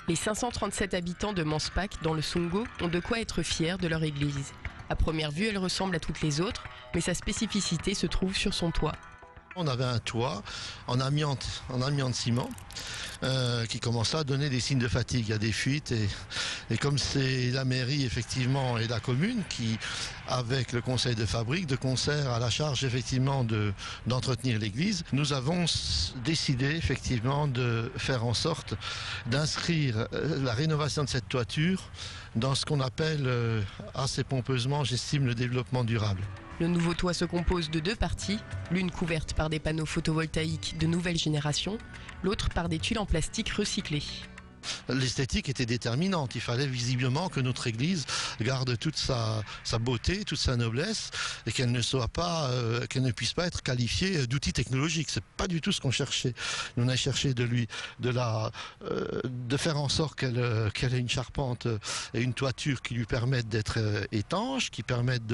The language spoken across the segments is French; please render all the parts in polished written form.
Les 537 habitants de Manspac, dans le Songo, ont de quoi être fiers de leur église. À première vue, elle ressemble à toutes les autres, mais sa spécificité se trouve sur son toit. On avait un toit en amiante ciment qui commençait à donner des signes de fatigue. Il y a des fuites et comme c'est la mairie effectivement et la commune qui, avec le conseil de fabrique, de concert à la charge effectivement d'entretenir l'église, nous avons décidé effectivement de faire en sorte d'inscrire la rénovation de cette toiture dans ce qu'on appelle assez pompeusement, j'estime, le développement durable. Le nouveau toit se compose de deux parties, l'une couverte par des panneaux photovoltaïques de nouvelle génération, l'autre par des tuiles en plastique recyclées. L'esthétique était déterminante. Il fallait visiblement que notre église garde toute sa beauté, toute sa noblesse et qu'elle ne puisse pas être qualifiée d'outil technologique. C'est pas du tout ce qu'on cherchait. Nous, on a cherché de faire en sorte qu'elle ait une charpente et une toiture qui lui permettent d'être étanches, qui permettent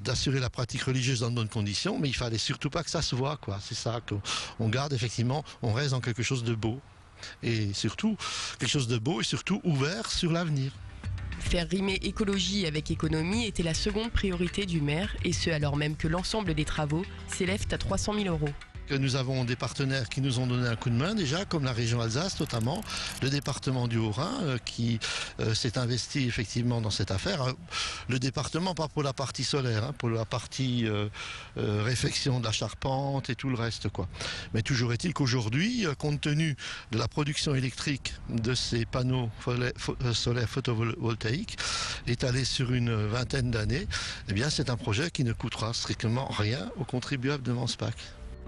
d'assurer la pratique religieuse dans de bonnes conditions, mais il fallait surtout pas que ça se voit, quoi. C'est ça qu'on garde effectivement, on reste dans quelque chose de beau. Et surtout, quelque chose de beau et surtout ouvert sur l'avenir. Faire rimer écologie avec économie était la seconde priorité du maire, et ce alors même que l'ensemble des travaux s'élèvent à 300 000 €. Nous avons des partenaires qui nous ont donné un coup de main déjà, comme la région Alsace notamment, le département du Haut-Rhin qui s'est investi effectivement dans cette affaire. Le département, pas pour la partie solaire, pour la partie réfection de la charpente et tout le reste, quoi. Mais toujours est-il qu'aujourd'hui, compte tenu de la production électrique de ces panneaux solaires photovoltaïques, étalés sur une vingtaine d'années, eh bien c'est un projet qui ne coûtera strictement rien aux contribuables de Manspac.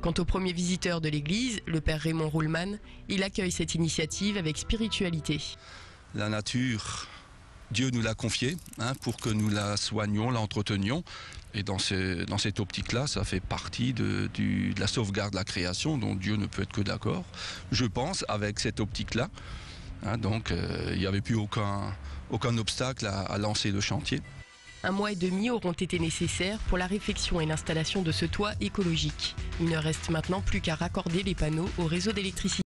Quant au premier visiteur de l'église, le père Raymond Roulman, il accueille cette initiative avec spiritualité. La nature, Dieu nous l'a confiée pour que nous la soignions, l'entretenions. Et dans cette optique-là, ça fait partie de la sauvegarde de la création, dont Dieu ne peut être que d'accord. Je pense, avec cette optique-là, donc il n'y avait plus aucun obstacle à lancer le chantier. 1 mois et demi auront été nécessaires pour la réfection et l'installation de ce toit écologique. Il ne reste maintenant plus qu'à raccorder les panneaux au réseau d'électricité.